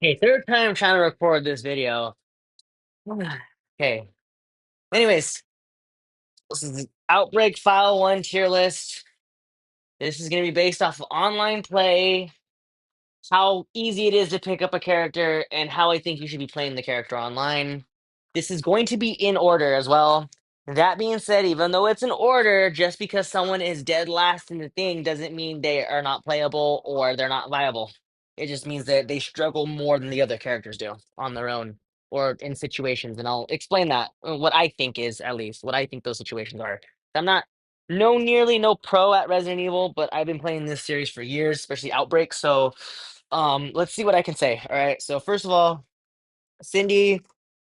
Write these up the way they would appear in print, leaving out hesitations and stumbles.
Okay, third time trying to record this video. Okay. Anyways, this is the Outbreak File 1 tier list. This is going to be based off of online play, how easy it is to pick up a character, and how I think you should be playing the character online. This is going to be in order as well. That being said, even though it's in order, just because someone is dead last in the thing doesn't mean they are not playable or they're not viable. It just means that they struggle more than the other characters do on their own or in situations. And I'll explain that, what I think is at least what I think those situations are. I'm not nearly no pro at Resident Evil, but I've been playing this series for years, especially Outbreak. So let's see what I can say. All right. So first of all, Cindy,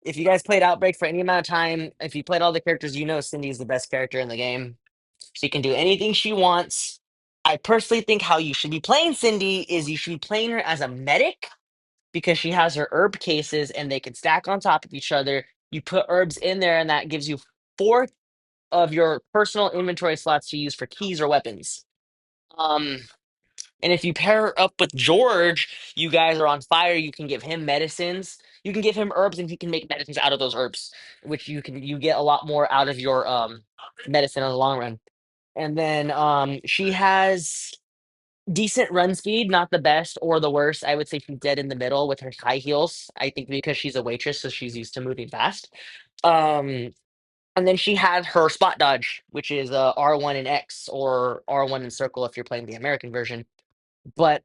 if you guys played Outbreak for any amount of time, if you played all the characters, you know Cindy is the best character in the game. She can do anything she wants. I personally think how you should be playing Cindy is you should be playing her as a medic because she has her herb cases and they can stack on top of each other. You put herbs in there, and that gives you four of your personal inventory slots to use for keys or weapons. Um, and if you pair her up with George, you guys are on fire. You can give him medicines. You can give him herbs, and he can make medicines out of those herbs, which you get a lot more out of your medicine in the long run. And then she has decent run speed, not the best or the worst. I would say she's dead in the middle with her high heels. I think because she's a waitress, so she's used to moving fast. Um, and then she has her spot dodge, which is R1 and X or R1 and circle if you're playing the American version. But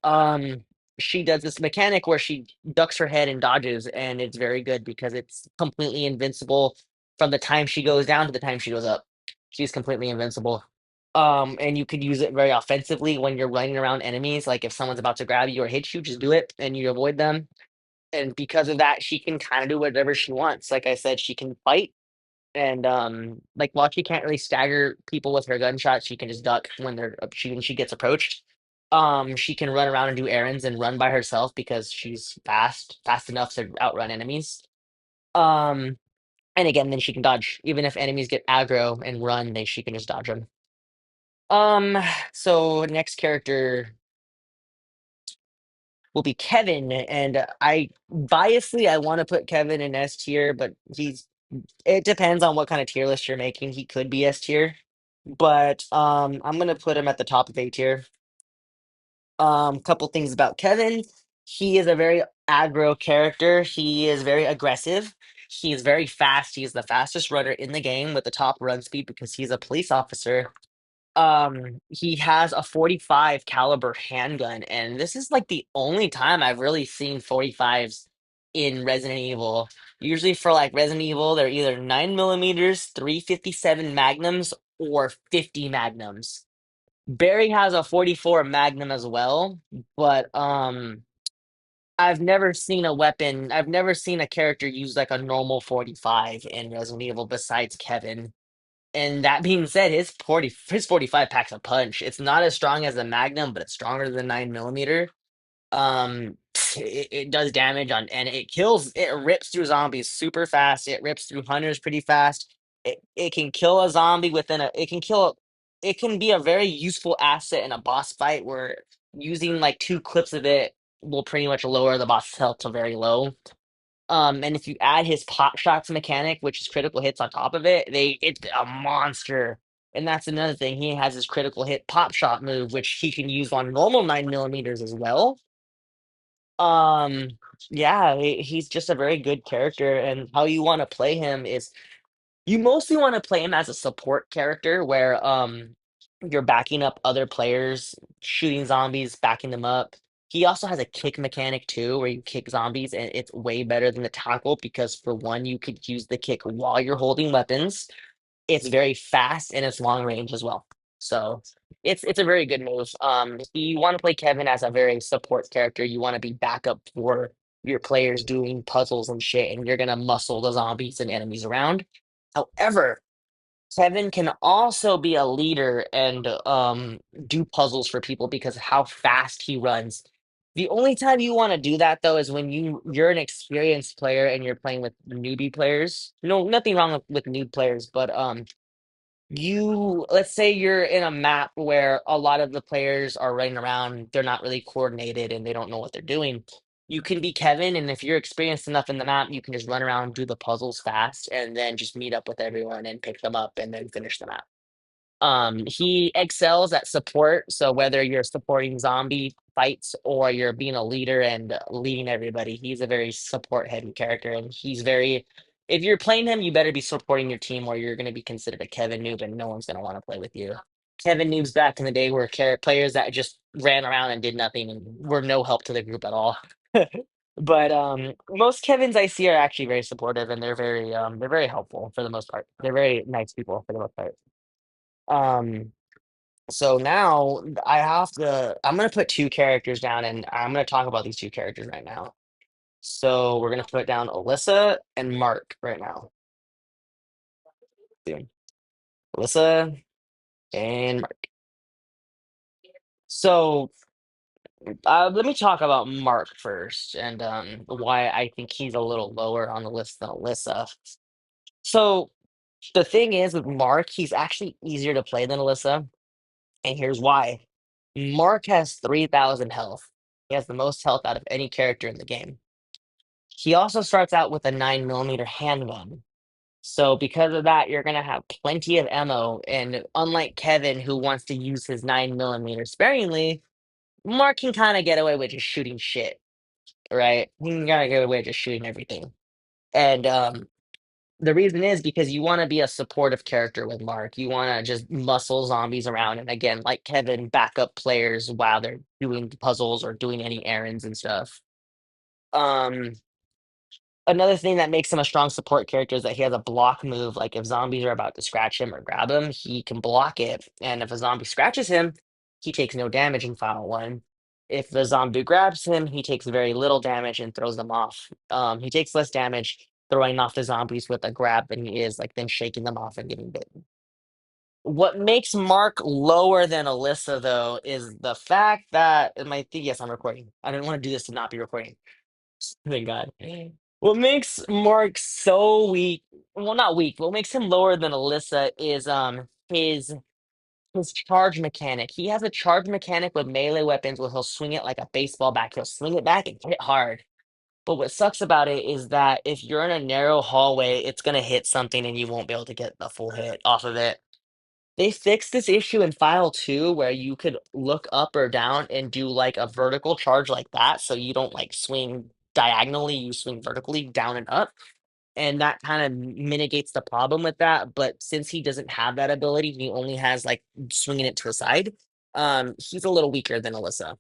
she does this mechanic where she ducks her head and dodges, and it's very good because it's completely invincible from the time she goes down to the time she goes up. She's completely invincible. And you could use it very offensively when you're running around enemies. Like if someone's about to grab you or hit you, just do it and you avoid them. And because of that, she can kind of do whatever she wants. Like I said, she can fight and like while she can't really stagger people with her gunshot, she can just duck when when she gets approached. She can run around and do errands and run by herself because she's fast enough to outrun enemies. Um, and again, then she can dodge. Even if enemies get aggro and run, she can just dodge them. Um, so next character will be Kevin, and I biasly I want to put Kevin in S tier, but it depends on what kind of tier list you're making. He could be S tier, but I'm gonna put him at the top of A tier. Couple things about Kevin. He is a very aggro character. He is very aggressive. He is very fast. He is the fastest runner in the game with the top run speed because he's a police officer. He has a 45 caliber handgun, and this is like the only time I've really seen 45s in Resident Evil. Usually for like Resident Evil, they're either 9 millimeters, 357 magnums, or 50 magnums. Barry has a 44 magnum as well, but I've never seen a character use like a normal 45 in Resident Evil besides Kevin. And that being said, his 45 packs a punch. It's not as strong as the Magnum, but it's stronger than 9 millimeter. It does damage on and it rips through zombies super fast. It rips through hunters pretty fast. It can kill a zombie it can be a very useful asset in a boss fight where using like two clips of it will pretty much lower the boss's health to very low. And if you add his pot shots mechanic, which is critical hits on top of it, it's a monster. And that's another thing. He has his critical hit pop shot move, which he can use on normal 9 millimeters as well. Um, yeah, he's just a very good character, and how you want to play him is you mostly want to play him as a support character where you're backing up other players, shooting zombies, backing them up. He also has a kick mechanic too, where you kick zombies, and it's way better than the tackle because for one, you could use the kick while you're holding weapons. It's very fast and it's long range as well. So it's a very good move. If you want to play Kevin as a very support character, you want to be backup for your players doing puzzles and shit, and you're gonna muscle the zombies and enemies around. However, Kevin can also be a leader and do puzzles for people because of how fast he runs. The only time you want to do that though is when you're an experienced player and you're playing with newbie players. No, nothing wrong with new players, but let's say you're in a map where a lot of the players are running around, they're not really coordinated and they don't know what they're doing. you can be Kevin, and if you're experienced enough in the map, you can just run around, do the puzzles fast, and then just meet up with everyone and pick them up and then finish the map. He excels at support, so whether you're supporting zombie fights or you're being a leader and leading everybody, he's a very support heavy character, and he's very. If you're playing him, you better be supporting your team, or you're going to be considered a Kevin noob, and no one's going to want to play with you. Kevin noobs back in the day were players that just ran around and did nothing and were no help to the group at all. But most Kevins I see are actually very supportive, and they're very helpful for the most part. They're very nice people for the most part. Um, so now I'm gonna put two characters down and I'm gonna talk about these two characters right now. So we're gonna put down Alyssa and Mark right now. Boom. Alyssa and Mark. So let me talk about Mark first and why I think he's a little lower on the list than Alyssa. So the thing is with Mark, he's actually easier to play than Alyssa, and here's why. Mark has 3,000 health. He has the most health out of any character in the game. He also starts out with a 9 millimeter handgun. So because of that, you're gonna have plenty of ammo. And unlike Kevin, who wants to use his 9 millimeter sparingly, Mark can kind of get away with just shooting shit, right? He can kind of get away with just shooting everything. And the reason is because you want to be a supportive character with Mark. You want to just muscle zombies around, and again, like Kevin, back up players while they're doing puzzles or doing any errands and stuff. Um, Another thing that makes him a strong support character is that he has a block move. Like if zombies are about to scratch him or grab him, he can block it. And if a zombie scratches him, he takes no damage in Final One. If the zombie grabs him, he takes very little damage and throws them off. He takes less damage throwing off the zombies with a grab than he is like then shaking them off and getting bitten. What makes Mark lower than Alyssa though is the fact that yes, I'm recording. I didn't want to do this to not be recording. Thank God. What makes Mark so weak, well, not weak, what makes him lower than Alyssa is his charge mechanic. He has a charge mechanic with melee weapons where he'll swing it like a baseball bat. He'll swing it back and hit hard. But what sucks about it is that if you're in a narrow hallway, it's gonna hit something and you won't be able to get the full hit off of it. They fixed this issue in File 2 where you could look up or down and do like a vertical charge like that. So you don't like swing diagonally, you swing vertically down and up. And that kind of mitigates the problem with that. But since he doesn't have that ability, he only has like swinging it to a side. He's a little weaker than Alyssa,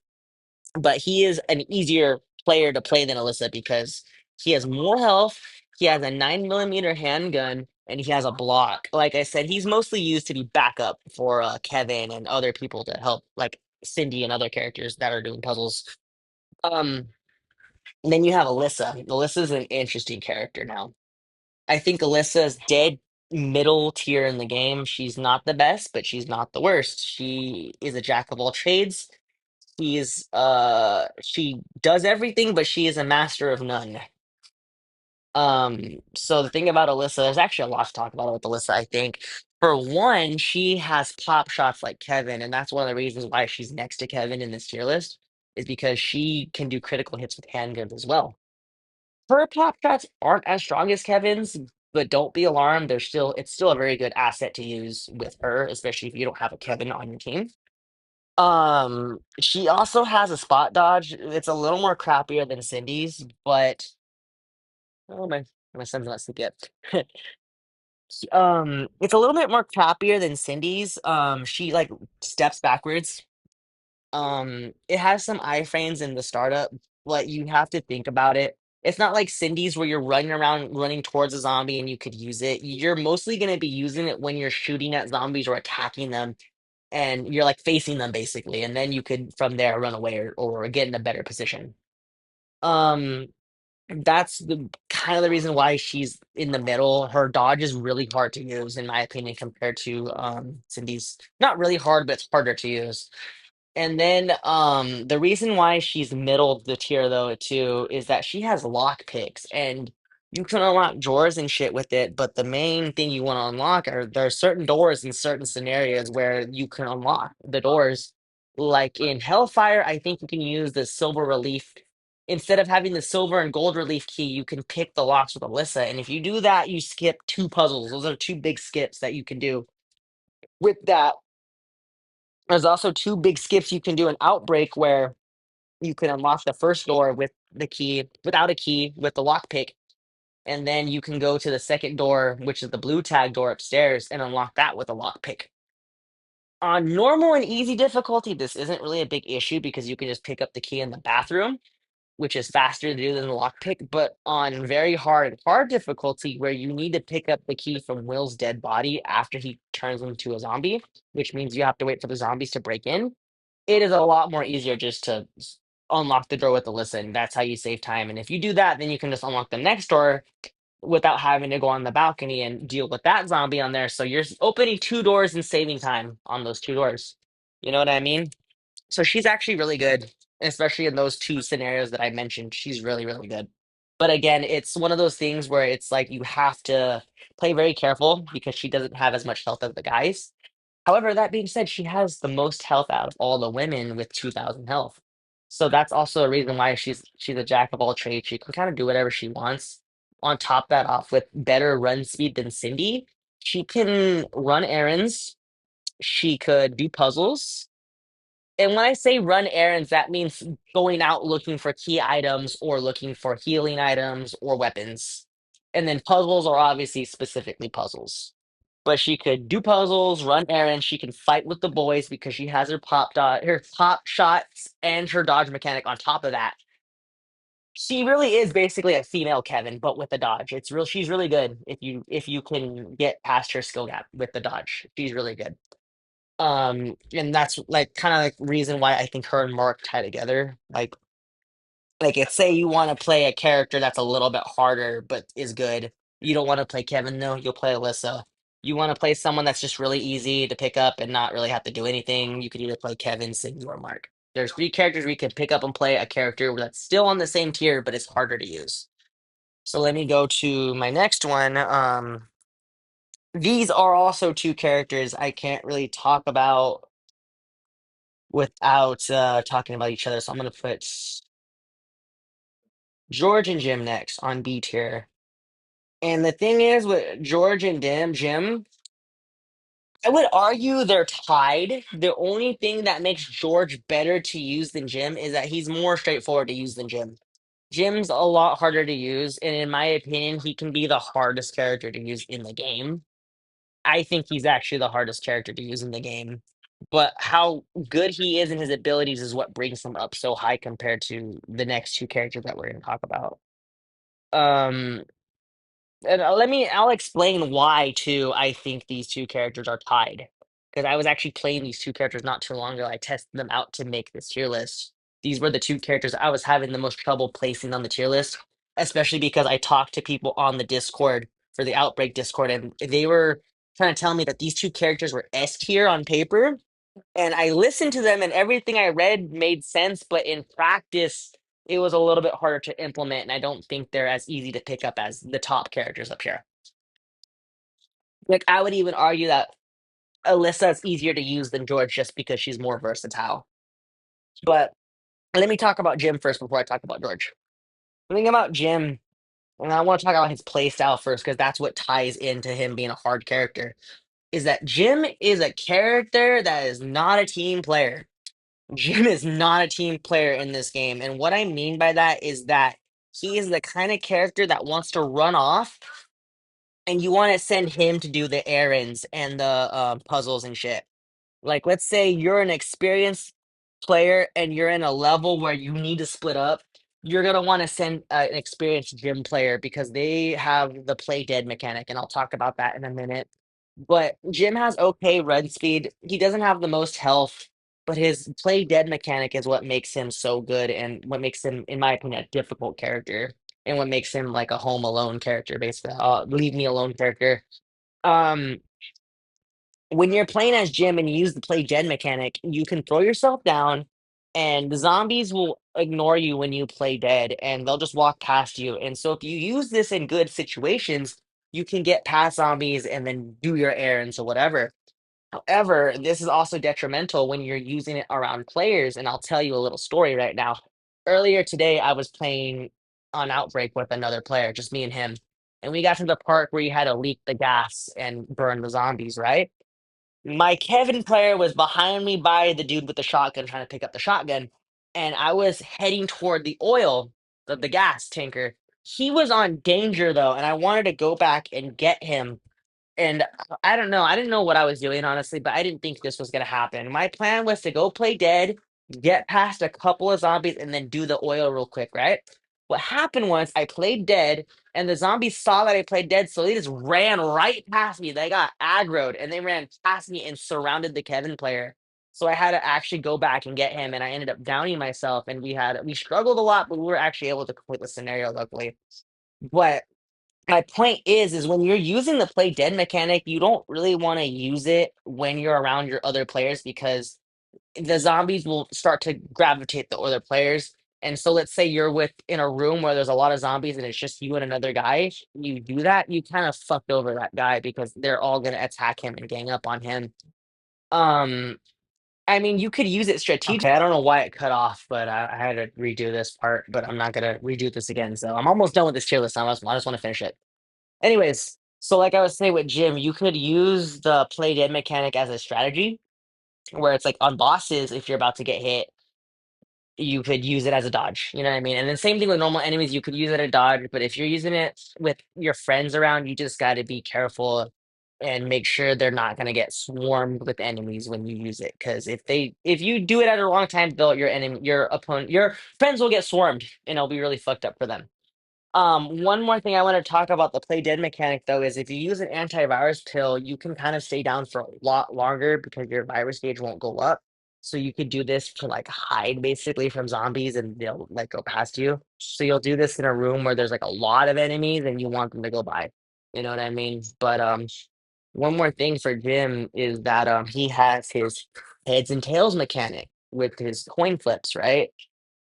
but he is an easier player to play than Alyssa because he has more health, he has a 9 millimeter handgun, and he has a block. Like I said, he's mostly used to be backup for Kevin and other people to help, like Cindy and other characters that are doing puzzles. Um, and then you have Alyssa. Alyssa's an interesting character now. I think Alyssa's dead middle tier in the game. She's not the best, but she's not the worst. She is a jack of all trades. She does everything, but she is a master of none. So the thing about Alyssa, there's actually a lot to talk about with Alyssa, I think. For one, she has pop shots like Kevin, and that's one of the reasons why she's next to Kevin in this tier list, is because she can do critical hits with handguns as well. Her pop shots aren't as strong as Kevin's, but don't be alarmed. It's still a very good asset to use with her, especially if you don't have a Kevin on your team. She also has a spot dodge. It's a little more crappier than Cindy's, but oh my son's not asleep yet. It's a little bit more crappier than Cindy's. She like steps backwards. It has some iframes in the startup, but you have to think about it. It's not like Cindy's where you're running around running towards a zombie and you could use it. You're mostly going to be using it when you're shooting at zombies or attacking them and you're like facing them basically, and then you could from there run away or get in a better position. Um, that's the kind of the reason why she's in the middle. Her dodge is really hard to use, in my opinion, compared to Cindy's. Not really hard, but it's harder to use. And then the reason why she's middle of the tier though too is that she has lock picks and you can unlock drawers and shit with it, but the main thing you want to unlock are there are certain doors in certain scenarios where you can unlock the doors. Like in Hellfire, I think you can use the silver relief instead of having the silver and gold relief key, you can pick the locks with Alyssa. And if you do that, you skip two puzzles. Those are two big skips that you can do. With that, there's also two big skips you can do in Outbreak where you can unlock the first door with the key, without a key, with the lockpick. And then you can go to the second door, which is the blue tag door upstairs, and unlock that with a lockpick. On normal and easy difficulty, this isn't really a big issue because you can just pick up the key in the bathroom, which is faster to do than the lockpick. But on very hard difficulty, where you need to pick up the key from Will's dead body after he turns into a zombie, which means you have to wait for the zombies to break in, it is a lot more easier just to unlock the door with the listen. That's how you save time. And if you do that, then you can just unlock the next door without having to go on the balcony and deal with that zombie on there. So you're opening two doors and saving time on those two doors. You know what I mean? So she's actually really good, especially in those two scenarios that I mentioned. She's really, really good. But again, it's one of those things where it's like you have to play very careful because she doesn't have as much health as the guys. However, that being said, she has the most health out of all the women with 2,000 health. So that's also a reason why she's a jack of all trades. She can kind of do whatever she wants. On top that off with better run speed than Cindy, she can run errands. She could do puzzles. And when I say run errands, that means going out looking for key items or looking for healing items or weapons. And then puzzles are obviously specifically puzzles. But she could do puzzles, run errands, she can fight with the boys because she has her pop shots and her dodge mechanic on top of that. She really is basically a female Kevin, but with a dodge. She's really good if you can get past her skill gap with the dodge. She's really good. And that's like kind of like reason why I think her and Mark tie together. It's say you want to play a character that's a little bit harder but is good. You don't want to play Kevin, no, you'll play Alyssa. You want to play someone that's just really easy to pick up and not really have to do anything. You could either play Kevin, Cindy, or Mark. There's three characters we could pick up and play a character that's still on the same tier, but it's harder to use. So let me go to my next one. These are also two characters I can't really talk about without talking about each other. So I'm gonna put George and Jim next on B tier. And the thing is with George and Jim, I would argue they're tied. The only thing that makes George better to use than Jim is that he's more straightforward to use than Jim. Jim's a lot harder to use, and in my opinion, he can be the hardest character to use in the game. I think he's actually the hardest character to use in the game. But how good he is in his abilities is what brings him up so high compared to the next two characters that we're going to talk about. Um, and I'll explain why too. I think these two characters are tied because I was actually playing these two characters not too long ago. I tested them out to make this tier list. These were the two characters I was having the most trouble placing on the tier list, especially because I talked to people on the Discord for the Outbreak Discord, and they were trying to tell me that these two characters were S tier on paper, and I listened to them, and everything I read made sense, but in practice, it was a little bit harder to implement, and I don't think they're as easy to pick up as the top characters up here. Like, I would even argue that Alyssa is easier to use than George just because she's more versatile. But let me talk about Jim first before I talk about George. The thing about Jim, and I want to talk about his play style first because that's what ties into him being a hard character, is that Jim is a character that is not a team player. Jim is not a team player in this game. And what I mean by that is that he is the kind of character that wants to run off and you want to send him to do the errands and the puzzles and shit. Like, let's say you're an experienced player and you're in a level where you need to split up. You're going to want to send an experienced gym player because they have the play dead mechanic. And I'll talk about that in a minute. But Jim has okay run speed. He doesn't have the most health, but his play dead mechanic is what makes him so good and what makes him, in my opinion, a difficult character and what makes him like a home alone character, basically. Leave me alone character. Um, when you're playing as Jim and you use the play dead mechanic, you can throw yourself down and the zombies will ignore you when you play dead and they'll just walk past you. And so if you use this in good situations, you can get past zombies and then do your errands or whatever. However, this is also detrimental when you're using it around players, and I'll tell you a little story right now. earlier today I was playing on Outbreak with another player, just me and him. And we got to the part where you had to leak the gas and burn the zombies, right? My Kevin player was behind me by the dude with the shotgun trying to pick up the shotgun, and I was heading toward the oil, the gas tanker. He was on danger though, and I wanted to go back and get him, and I don't know. I didn't know what I was doing, honestly, but I didn't think this was gonna happen. My plan was to go play dead, get past a couple of zombies, and then do the oil real quick, right? What happened was I played dead, and the zombies saw that I played dead, so they just ran right past me. They got aggroed, and they ran past me and surrounded the Kevin player. So I had to actually go back and get him, and I ended up downing myself. And we struggled a lot, but we were actually able to complete the scenario, luckily. But my point is when you're using the play dead mechanic, you don't really want to use it when you're around your other players because the zombies will start to gravitate the other players. And so let's say you're with in a room where there's a lot of zombies and it's just you and another guy, you do that, you kind of fucked over that guy because they're all gonna attack him and gang up on him. Um, I mean, you could use it strategically. I don't know why it cut off, but I had to redo this part, but I'm not gonna redo this again. So I'm almost done with this tier list. I just want to finish it. Anyways, so like I was saying with Jim, you could use the play dead mechanic as a strategy where it's like on bosses, if you're about to get hit, you could use it as a dodge. You know what I mean? And then same thing with normal enemies, you could use it as a dodge, but if you're using it with your friends around, you just got to be careful and make sure they're not going to get swarmed with enemies when you use it. Because if you do it at a wrong time, they'll your enemy, your opponent, your friends will get swarmed, and it'll be really fucked up for them. One more thing I want to talk about the play dead mechanic though is if you use an antivirus pill, you can kind of stay down for a lot longer because your virus gauge won't go up. So you could do this to like hide basically from zombies and they'll like go past you. So you'll do this in a room where there's like a lot of enemies and you want them to go by. You know what I mean? But one more thing for Jim is that he has his heads and tails mechanic with his coin flips, right?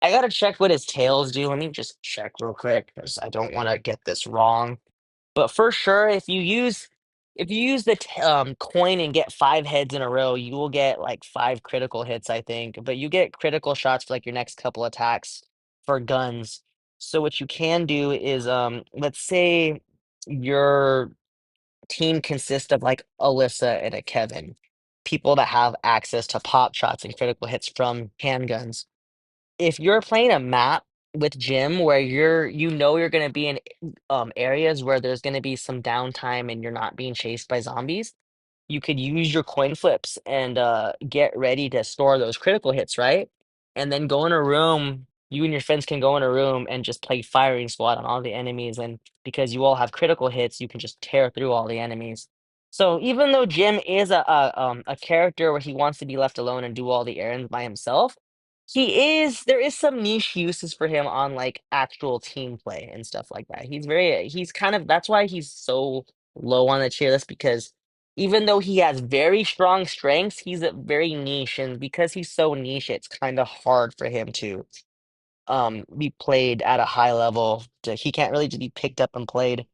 I gotta check what his tails do. Let me just check real quick because I don't want to get this wrong. But for sure, if you use the coin and get 5 heads in a row, you will get like 5 critical hits, I think. But you get critical shots for like your next couple attacks for guns. So what you can do is let's say your team consists of like Alyssa and a Kevin, people that have access to pop shots and critical hits from handguns. If you're playing a map with Jim where you're gonna be in areas where there's gonna be some downtime and you're not being chased by zombies, you could use your coin flips and get ready to store those critical hits, right? And then go in a room, you and your friends can go in a room and just play firing squad on all the enemies. And because you all have critical hits, you can just tear through all the enemies. So even though Jim is a character where he wants to be left alone and do all the errands by himself, there is some niche uses for him on like actual team play and stuff like that. He's kind of that's why he's so low on the tier list because even though he has very strong strengths, he's a very niche, and because he's so niche, it's kind of hard for him to be played at a high level. He can't really just be picked up and played.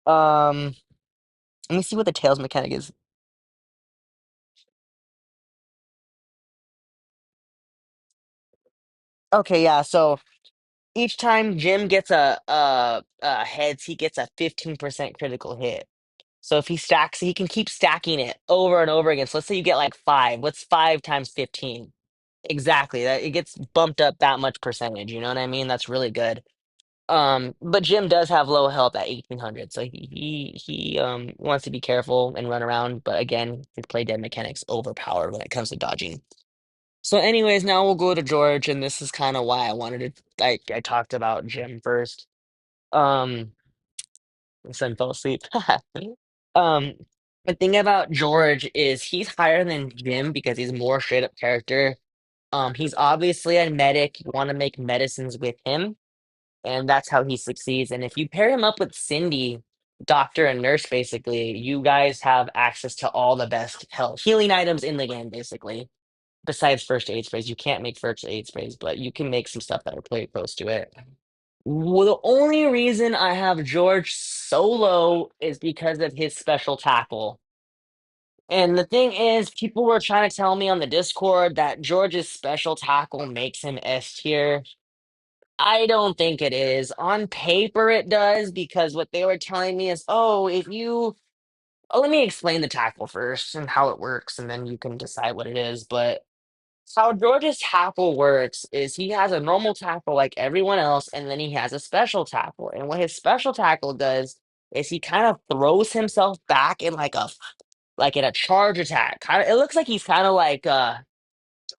Um, Let me see what the tails mechanic is. Okay, yeah, so each time Jim gets a heads, he gets a 15% critical hit. So if he stacks, he can keep stacking it over and over again. So let's say you get like 5. What's 5 times 15? Exactly. That it gets bumped up that much percentage. You know what I mean? That's really good. But Jim does have low health at 1800, so he wants to be careful and run around. But again, his play dead mechanics overpowered when it comes to dodging. So, anyways, now we'll go to George, and this is kind of why I wanted to. I talked about Jim first. Um, my son fell asleep. Um, the thing about George is he's higher than Jim because he's more straight up character. He's obviously a medic. You want to make medicines with him, and that's how he succeeds. And if you pair him up with Cindy, doctor and nurse, basically, you guys have access to all the best health healing items in the game, basically. Besides first aid sprays, you can't make first aid sprays, but you can make some stuff that are pretty close to it. Well, the only reason I have George solo is because of his special tackle. And the thing is, people were trying to tell me on the Discord that George's special tackle makes him S tier. I don't think it is. On paper, it does because what they were telling me is, oh, if you. Oh, let me explain the tackle first and how it works, and then you can decide what it is. But how George's tackle works is he has a normal tackle like everyone else, and then he has a special tackle. And what his special tackle does is he kind of throws himself back in like in a charge attack. Kind of, it looks like he's kind of like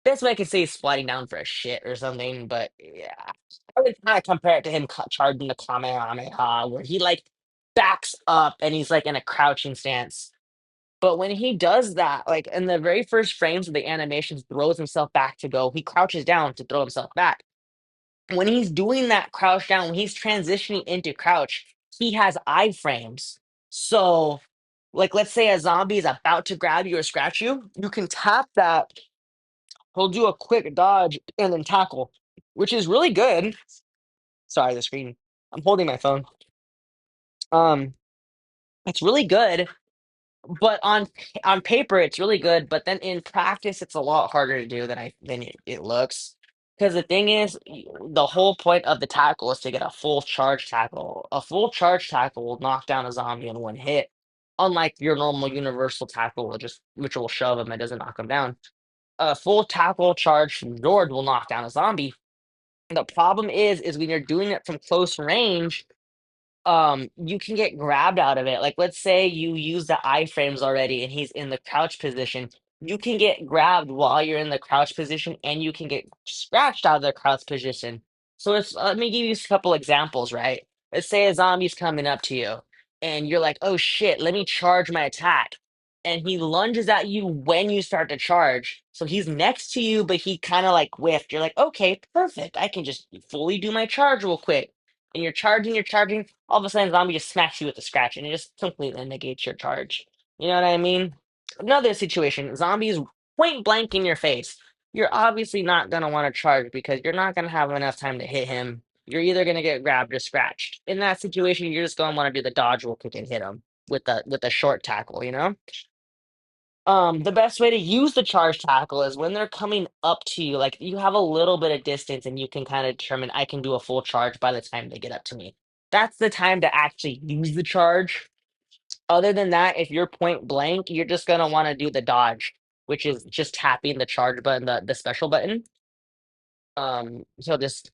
best way I could say is squatting down for a shit or something, but yeah. I would kind of compare it to him charging the Kamehameha, where he like backs up and he's like in a crouching stance. But when he does that, like in the very first frames of the animation, throws himself back to go, he crouches down to throw himself back. When he's doing that crouch down, when he's transitioning into crouch, he has iframes. So, like, let's say a zombie is about to grab you or scratch you, you can tap that. He'll do a quick dodge and then tackle, which is really good. Sorry, the screen. I'm holding my phone. Um, it's really good, but on paper it's really good. But then in practice, it's a lot harder to do than it looks. Because the thing is, the whole point of the tackle is to get a full charge tackle. A full charge tackle will knock down a zombie in one hit, unlike your normal universal tackle, which will shove him and doesn't knock him down. A full tackle charge from George will knock down a zombie. The problem is when you're doing it from close range, you can get grabbed out of it. Like, let's say you use the iframes already and he's in the crouch position. You can get grabbed while you're in the crouch position and you can get scratched out of the crouch position. So let me give you a couple examples, right? Let's say a zombie's coming up to you and you're like, oh shit, let me charge my attack. And he lunges at you when you start to charge. So he's next to you, but he kind of like whiffed. You're like, okay, perfect. I can just fully do my charge real quick. And you're charging, all of a sudden zombie just smacks you with a scratch and it just completely negates your charge. You know what I mean? Another situation, zombies point blank in your face. You're obviously not gonna want to charge because you're not gonna have enough time to hit him. You're either gonna get grabbed or scratched. In that situation, you're just gonna want to do the dodge real quick and hit him with the short tackle, you know? The best way to use the charge tackle is when they're coming up to you, like you have a little bit of distance and you can kind of determine I can do a full charge by the time they get up to me. That's the time to actually use the charge. Other than that, if you're point blank, you're just gonna want to do the dodge, which is just tapping the charge button, the special button. So just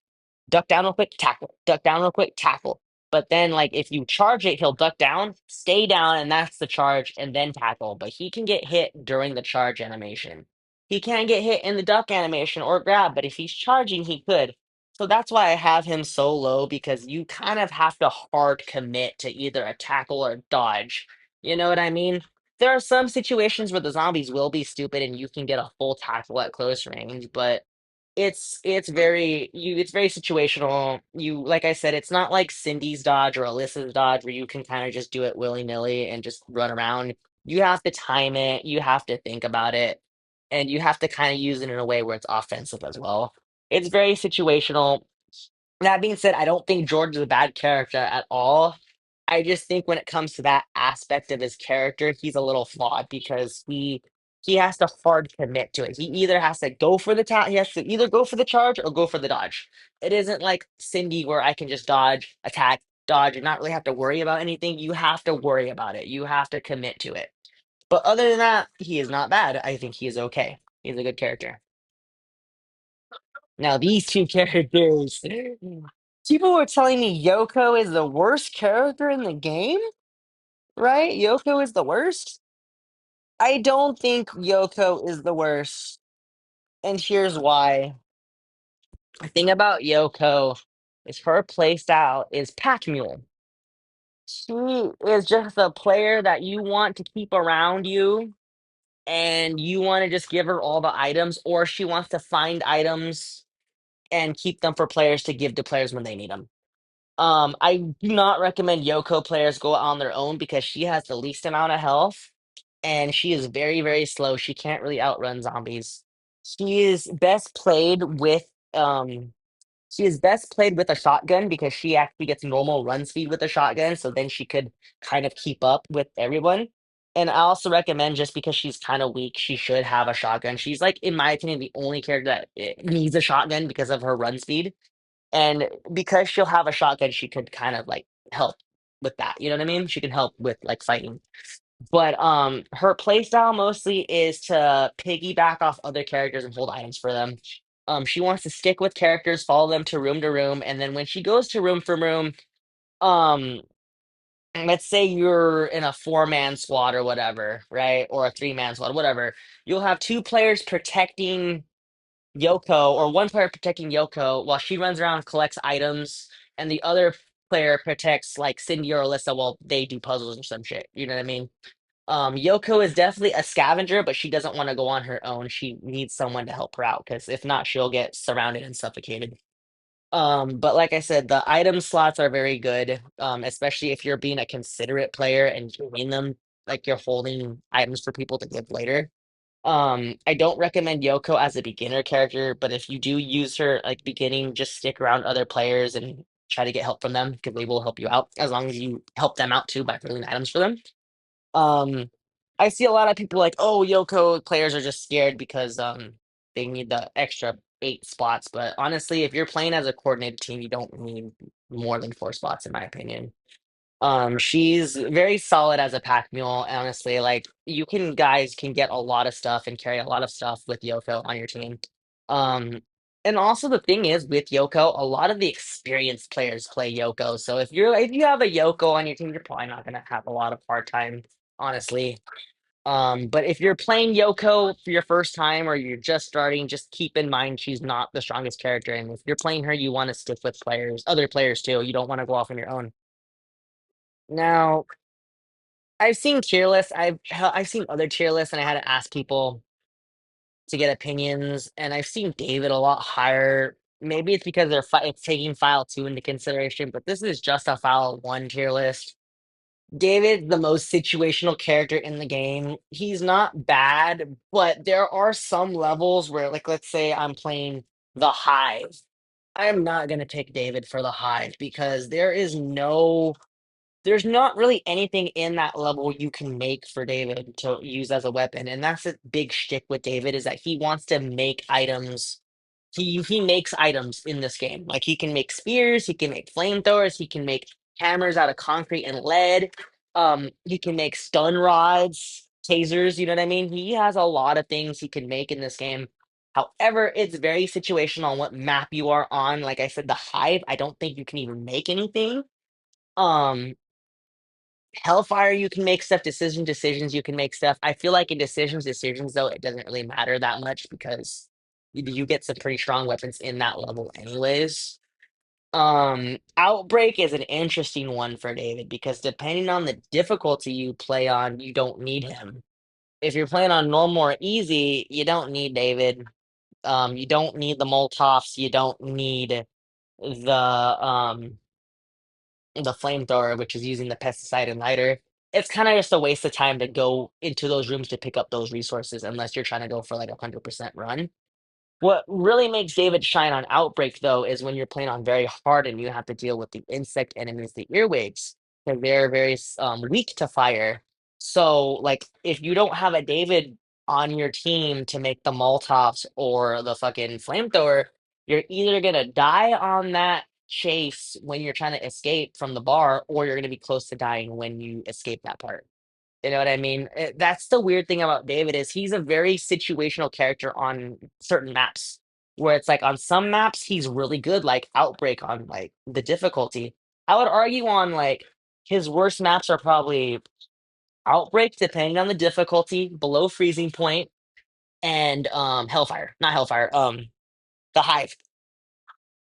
duck down real quick, tackle, duck down real quick, tackle. But then, like, if you charge it, he'll duck down, stay down, and that's the charge, and then tackle. But he can get hit during the charge animation. He can't get hit in the duck animation or grab, but if he's charging, he could. So that's why I have him so low because you kind of have to hard commit to either a tackle or dodge. You know what I mean? There are some situations where the zombies will be stupid and you can get a full tackle at close range, but it's very situational. You like I said, it's not like Cindy's dodge or Alyssa's dodge where you can kind of just do it willy-nilly and just run around. You have to time it, you have to think about it, and you have to kind of use it in a way where it's offensive as well. It's very situational. That being said, I don't think George is a bad character at all. I just think when it comes to that aspect of his character, he's a little flawed because he has to hard commit to it. He either has to go for he has to either go for the charge or go for the dodge. It isn't like Cindy where I can just dodge, attack, dodge, and not really have to worry about anything. You have to worry about it. You have to commit to it. But other than that, he is not bad. I think he is okay. He's a good character. Now these two characters. People were telling me Yoko is the worst character in the game, right? Yoko is the worst. I don't think Yoko is the worst, and here's why. The thing about Yoko is her playstyle is pack mule. She is just a player that you want to keep around you, and you want to just give her all the items, or she wants to find items and keep them for players to give to players when they need them. I do not recommend Yoko players go on their own because she has the least amount of health and she is very, very slow. She can't really outrun zombies. She is best played with um she is best played with a shotgun because she actually gets normal run speed with a shotgun, so then she could kind of keep up with everyone. And I also recommend just because she's kind of weak, she should have a shotgun. She's like, in my opinion, the only character that needs a shotgun because of her run speed. And because she'll have a shotgun, she could kind of like help with that. You know what I mean? She can help with like fighting. But her playstyle mostly is to piggyback off other characters and hold items for them. She wants to stick with characters, follow them to room, and then when she goes to room from room, um, let's say you're in a four-man squad or whatever, right? Or a three-man squad, whatever. You'll have two players protecting Yoko, or one player protecting Yoko while she runs around and collects items, and the other player protects like Cindy or Alyssa while they do puzzles or some shit. You know what I mean? Yoko is definitely a scavenger, but she doesn't want to go on her own. She needs someone to help her out because if not, she'll get surrounded and suffocated. But like I said, the item slots are very good, especially if you're being a considerate player and doing them like you're holding items for people to give later. I don't recommend Yoko as a beginner character, but if you do use her like beginning, just stick around other players and try to get help from them because they will help you out as long as you help them out too by filling items for them. Um, I see a lot of people like, oh, Yoko players are just scared because they need the extra 8 spots. But honestly, if you're playing as a coordinated team, you don't need more than 4 spots, in my opinion. She's very solid as a pack mule, honestly. Like you can guys can get a lot of stuff and carry a lot of stuff with Yoko on your team. Um, and also the thing is with Yoko, a lot of the experienced players play Yoko. So if you have a Yoko on your team, you're probably not gonna have a lot of hard time, honestly. But if you're playing Yoko for your first time or you're just starting, just keep in mind she's not the strongest character. And if you're playing her, you want to stick with other players too. You don't want to go off on your own. Now, I've seen tier lists. I've seen other tier lists, and I had to ask people to get opinions. And I've seen David a lot higher. Maybe it's because it's taking file two into consideration, but this is just a file one tier list. David's the most situational character in the game. He's not bad, but there are some levels where, like, let's say I'm playing the Hive. I am not gonna pick David for the Hive because there's not really anything in that level you can make for David to use as a weapon, and that's a big shtick with David is that he wants to make items. He makes items in this game. Like he can make spears, he can make flamethrowers, he can make hammers out of concrete and lead. He can make stun rods, tasers. You know what I mean? He has a lot of things he can make in this game. However, it's very situational on what map you are on. Like I said, the Hive. I don't think you can even make anything. Um, Hellfire, you can make stuff. Decisions, you can make stuff. I feel like in decisions, though, it doesn't really matter that much because you get some pretty strong weapons in that level, anyways. Outbreak is an interesting one for David because depending on the difficulty you play on, you don't need him. If you're playing on normal or easy, you don't need David. You don't need the Molotovs. You don't need the flamethrower, which is using the pesticide and lighter. It's kind of just a waste of time to go into those rooms to pick up those resources unless you're trying to go for like 100% run. What really makes David shine on Outbreak, though, is when you're playing on very hard and you have to deal with the insect enemies, the earwigs, because they're very weak to fire. So, like, if you don't have a David on your team to make the Molotovs or the fucking flamethrower, you're either gonna die on that chase when you're trying to escape from the bar, or you're gonna be close to dying when you escape that part. You know what I mean? That's the weird thing about David is he's a very situational character on certain maps. Where it's like on some maps he's really good, like Outbreak on like the difficulty. I would argue on like his worst maps are probably Outbreak, depending on the difficulty, below freezing point, and Hellfire, not Hellfire, the Hive.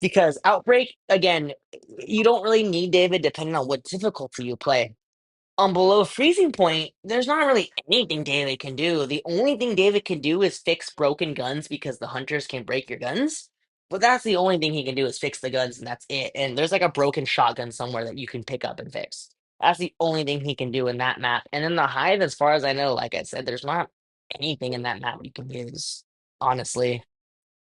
Because Outbreak, again, you don't really need David depending on what difficulty you play on below freezing point, there's not really anything David can do. The only thing David can do is fix broken guns because the hunters can break your guns. But that's the only thing he can do is fix the guns, and that's it. And there's like a broken shotgun somewhere that you can pick up and fix. That's the only thing he can do in that map. And in the Hive, as far as I know, like I said, there's not anything in that map you can use, honestly.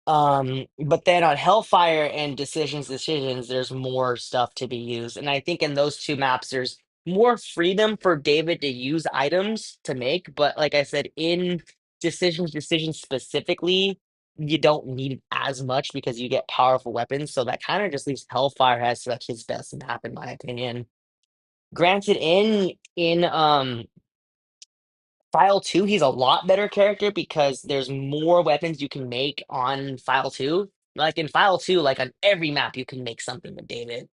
But then on Hellfire and decisions, there's more stuff to be used. And I think in those two maps, there's more freedom for David to use items to make. But like I said, in decisions specifically, you don't need as much because you get powerful weapons. So that kind of just leaves Hellfire as like his best map, in my opinion. Granted, in File 2, he's a lot better character because there's more weapons you can make on File 2. Like in File 2, like on every map you can make something with David.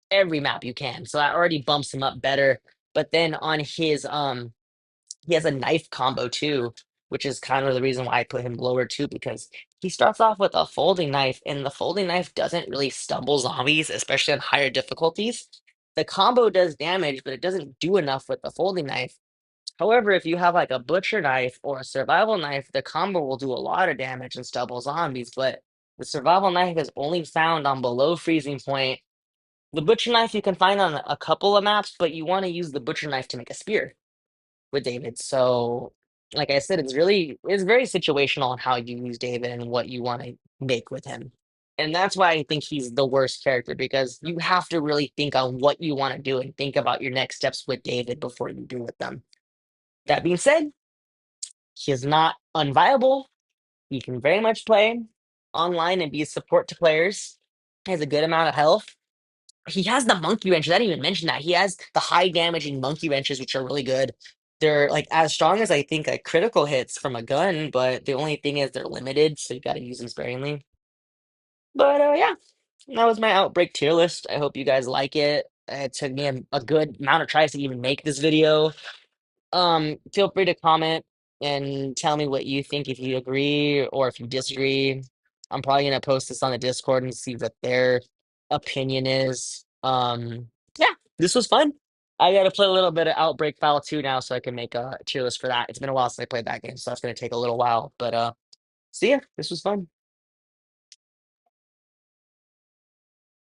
Every map you can. So that already bumps him up better. But then on his he has a knife combo too, which is kind of the reason why I put him lower too, because he starts off with a folding knife, and the folding knife doesn't really stumble zombies, especially on higher difficulties. The combo does damage, but it doesn't do enough with the folding knife. However, if you have like a butcher knife or a survival knife, the combo will do a lot of damage and stubble zombies, but the survival knife is only found on below freezing point. The butcher knife you can find on a couple of maps, but you want to use the butcher knife to make a spear with David. So, like I said, it's very situational on how you use David and what you want to make with him. And that's why I think he's the worst character because you have to really think on what you want to do and think about your next steps with David before you do with them. That being said, he is not unviable. He can very much play online and be a support to players. He has a good amount of health. He has the monkey wrenches. I didn't even mention that. He has the high damaging monkey wrenches, which are really good. They're like as strong as I think like critical hits from a gun, but the only thing is they're limited, so you got to use them sparingly. But yeah, that was my Outbreak tier list. I hope you guys like it. It took me a good amount of tries to even make this video. Feel free to comment and tell me what you think, if you agree or if you disagree. I'm probably gonna post this on the Discord and see what their opinion is. Yeah, this was fun. I gotta play a little bit of Outbreak File 2 now so I can make a tier list for that. It's been a while since I played that game, so that's gonna take a little while. But see ya. This was fun.